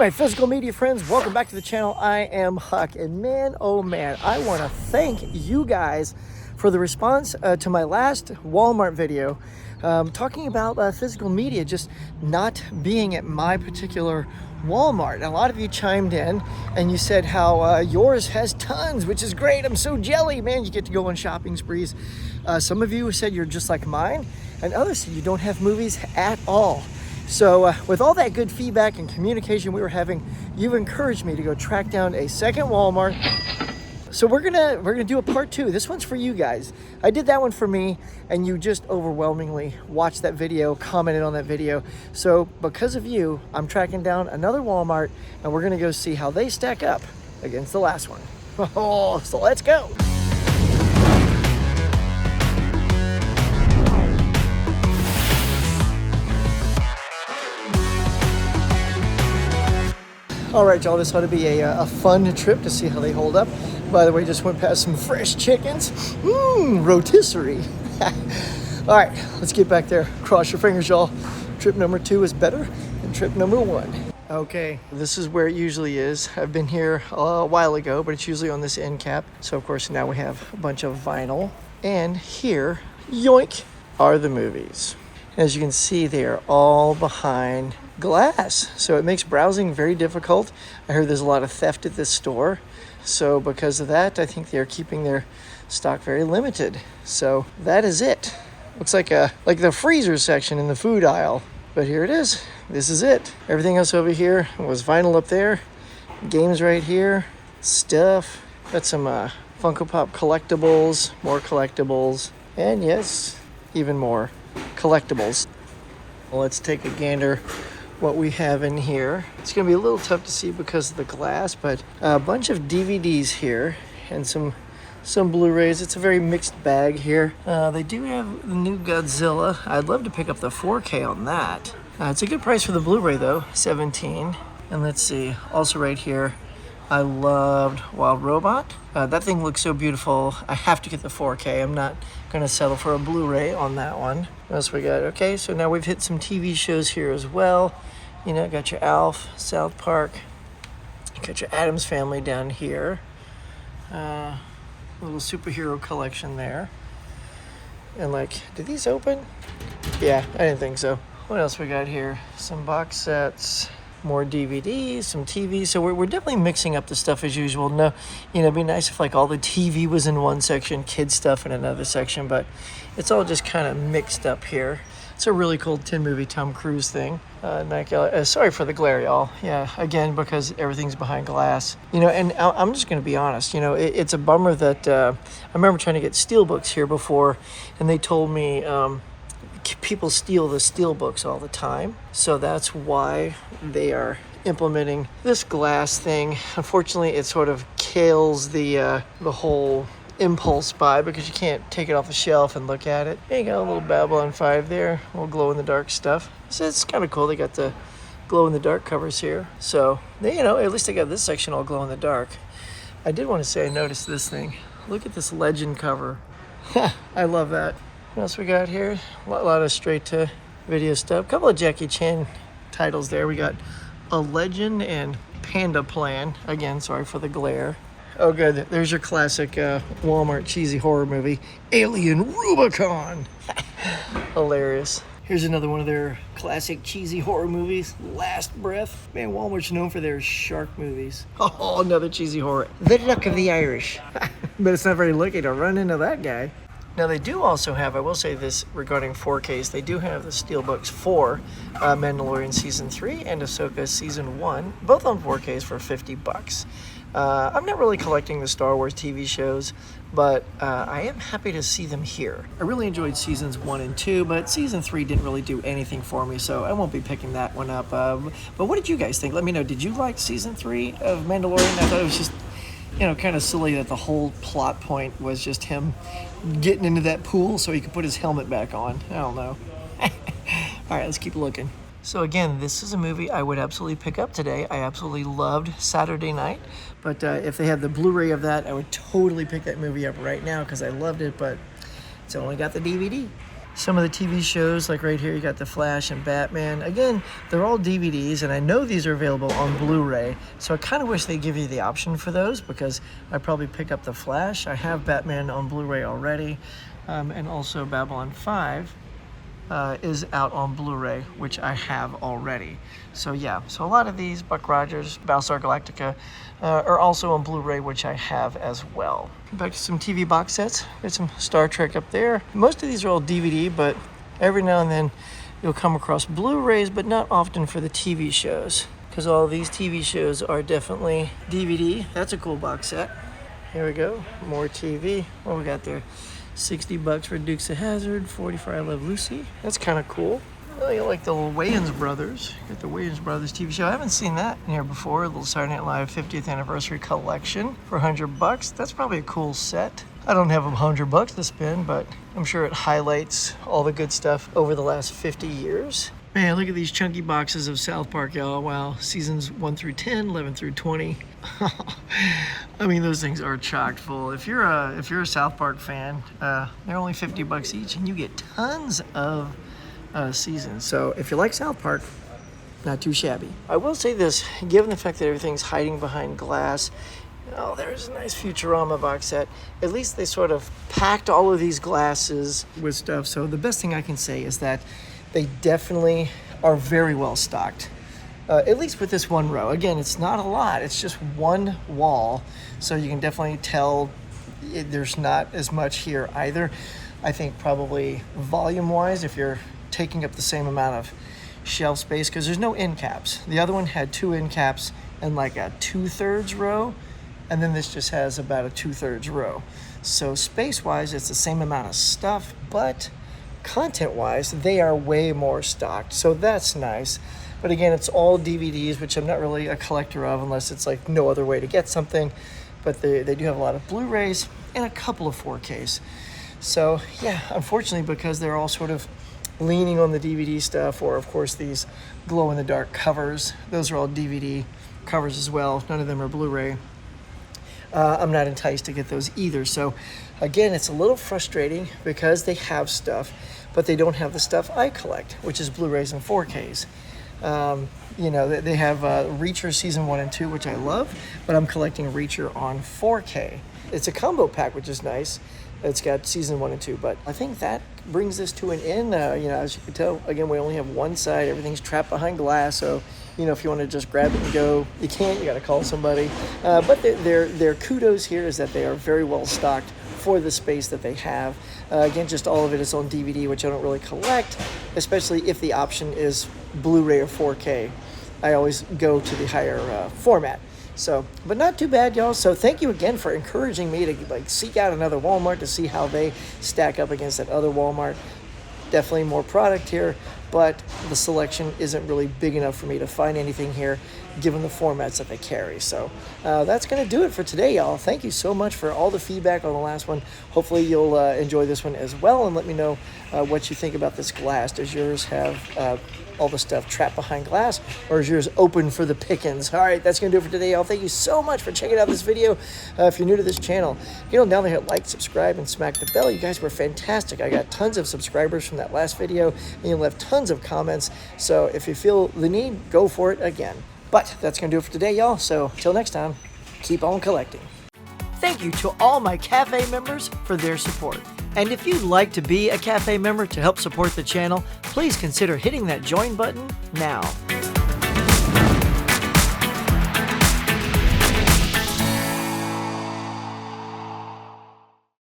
my physical media friends, welcome back to the channel. I am Huck, and man, oh man, I want to thank you guys for the response to my last Walmart video talking about physical media just not being at my particular Walmart. And a lot of you chimed in and you said how yours has tons, which is great. I'm so jelly, man. You get to go on shopping sprees. Some of you said you're just like mine, and others said you don't have movies at all. So with all that good feedback and communication we were having, you've encouraged me to go track down a second Walmart. So we're gonna do a part two. This one's for you guys. I did that one for me, and you just overwhelmingly watched that video, commented on that video. So because of you, I'm tracking down another Walmart, and we're gonna go see how they stack up against the last one. Oh, so let's go. All right, y'all, this ought to be a fun trip to see how they hold up. By the way, just went past some fresh chickens. Rotisserie. All right, let's get back there. Cross your fingers, y'all. Trip number 2 is better than trip number 1. Okay, this is where it usually is. I've been here a while ago, but it's usually on this end cap. So, of course, now we have a bunch of vinyl. And here, yoink, are the movies. As you can see, they are all behind glass, so it makes browsing very difficult. I heard there's a lot of theft at this store, so because of that, I think they're keeping their stock very limited. So that is it. Looks like the freezer section in the food aisle, but here it is. This is it. Everything else over here was vinyl up there. Games right here. Stuff. Got some Funko Pop collectibles, more collectibles, and yes, even more collectibles. Well, let's take a gander what we have in here. It's gonna be a little tough to see because of the glass, but a bunch of DVDs here and some Blu-rays. It's a very mixed bag here. They do have the new Godzilla. I'd love to pick up the 4K on that. It's a good price for the Blu-ray though, $17. And let's see, also right here, I loved Wild Robot. That thing looks so beautiful. I have to get the 4K. I'm not gonna settle for a Blu-ray on that one. What else we got? Okay, so now we've hit some TV shows here as well. You know, got your Alf, South Park. Got your Addams Family down here. A little superhero collection there. And like, did these open? Yeah, I didn't think so. What else we got here? Some box sets. More DVDs, some TV. So we're definitely mixing up the stuff as usual. No, you know, it'd be nice if like all the TV was in one section, kids stuff in another section, but it's all just kind of mixed up here. It's a really cool 10-movie Tom Cruise thing. Sorry for the glare, y'all. Yeah, again, because everything's behind glass. You know, and I'm just going to be honest. You know, it's a bummer that I remember trying to get steelbooks here before, and they told me people steal the steelbooks all the time. So that's why they are implementing this glass thing. Unfortunately, it sort of kills the whole impulse buy because you can't take it off the shelf and look at it. Hey, you got a little Babylon 5 there, a little glow-in-the-dark stuff. So it's kind of cool. They got the glow-in-the-dark covers here. So, you know, at least they got this section all glow-in-the-dark. I did want to say I noticed this thing. Look at this Legend cover. I love that. What else we got here? A lot of straight-to-video stuff. A couple of Jackie Chan titles there. We got A Legend and Panda Plan. Again, sorry for the glare. Oh, good. There's your classic Walmart cheesy horror movie, Alien Rubicon. Hilarious. Here's another one of their classic cheesy horror movies, Last Breath. Man, Walmart's known for their shark movies. Oh, another cheesy horror. The Luck of the Irish. But it's not very lucky to run into that guy. Now they do also have, I will say this regarding 4Ks, they do have the steelbooks for Mandalorian Season 3 and Ahsoka Season 1, both on 4Ks for $50. I'm not really collecting the Star Wars TV shows, but I am happy to see them here. I really enjoyed Seasons 1 and 2, but Season 3 didn't really do anything for me, so I won't be picking that one up. But what did you guys think? Let me know. Did you like Season 3 of Mandalorian? I thought it was just, you know, kind of silly that the whole plot point was just him getting into that pool so he could put his helmet back on. I don't know. All right, let's keep looking. So again, this is a movie I would absolutely pick up today. I absolutely loved Saturday Night, but if they had the Blu-ray of that, I would totally pick that movie up right now because I loved it, but it's only got the DVD. Some of the TV shows, like right here, you got The Flash and Batman. Again, they're all DVDs, and I know these are available on Blu-ray, so I kind of wish they give you the option for those, because I'd probably pick up The Flash. I have Batman on Blu-ray already, and also Babylon 5 is out on Blu-ray, which I have already. So yeah, so a lot of these, Buck Rogers, Battlestar Galactica, are also on Blu-ray, which I have as well. Back to some TV box sets. Got some Star Trek up there. Most of these are all DVD, but every now and then you'll come across Blu-rays, but not often for the TV shows, because all these TV shows are definitely DVD. That's a cool box set. Here we go, more TV. What we got there? $60 for Dukes of Hazzard, 40 for I Love Lucy. That's kind of cool. Oh, you like the little Wayans Brothers. Got the Wayans Brothers TV show. I haven't seen that in here before. A little Saturday Night Live 50th Anniversary Collection for $100. That's probably a cool set. I don't have $100 to spend, but I'm sure it highlights all the good stuff over the last 50 years. Man, look at these chunky boxes of South Park, y'all. Wow, seasons 1 through 10, 11 through 20. I mean, those things are chock full. If you're a South Park fan, they're only $50 each, and you get tons of seasons. So if you like South Park, not too shabby. I will say this, given the fact that everything's hiding behind glass, oh, there's a nice Futurama box set. At least they sort of packed all of these glasses with stuff. So the best thing I can say is that they definitely are very well stocked. At least with this one row. Again, it's not a lot. It's just one wall. So you can definitely tell there's not as much here either. I think probably volume-wise, if you're taking up the same amount of shelf space, because there's no end caps. The other one had 2 end caps and like a 2/3 row, and then this just has about a 2/3 row. So space-wise, it's the same amount of stuff, but content-wise, they are way more stocked. So that's nice. But again, it's all DVDs, which I'm not really a collector of unless it's like no other way to get something. But they do have a lot of Blu-rays and a couple of 4Ks. So yeah, unfortunately, because they're all sort of leaning on the DVD stuff, or of course these glow-in-the-dark covers, those are all DVD covers as well. None of them are Blu-ray. I'm not enticed to get those either. So again, it's a little frustrating because they have stuff, but they don't have the stuff I collect, which is Blu-rays and 4Ks. You know, they have Reacher season 1 and 2, which I love, but I'm collecting Reacher on 4K. It's a combo pack, which is nice. It's got season 1 and 2, but I think that brings this to an end. You know, as you can tell, again, we only have one side. Everything's trapped behind glass, so you know, if you want to just grab it and go, you can't. You got to call somebody. But their kudos here is that they are very well stocked for the space that they have. Again, just all of it is on DVD, which I don't really collect, especially if the option is Blu-ray or 4K. I always go to the higher format. So, but not too bad, y'all. So thank you again for encouraging me to like seek out another Walmart to see how they stack up against that other Walmart. Definitely more product here, but the selection isn't really big enough for me to find anything here given the formats that they carry. So that's going to do it for today, y'all. Thank you so much for all the feedback on the last one. Hopefully you'll enjoy this one as well, and let me know what you think about this glass. Does yours have all the stuff trapped behind glass, or is yours open for the pickings? All right, that's going to do it for today, y'all. Thank you so much for checking out this video. If you're new to this channel, get on down there, hit like, subscribe, and smack the bell. You guys were fantastic. I got tons of subscribers from that last video, and you left tons of comments. So if you feel the need, go for it again. But that's going to do it for today, y'all. So till next time, keep on collecting. Thank you to all my Cafe members for their support. And if you'd like to be a Cafe member to help support the channel, please consider hitting that join button now.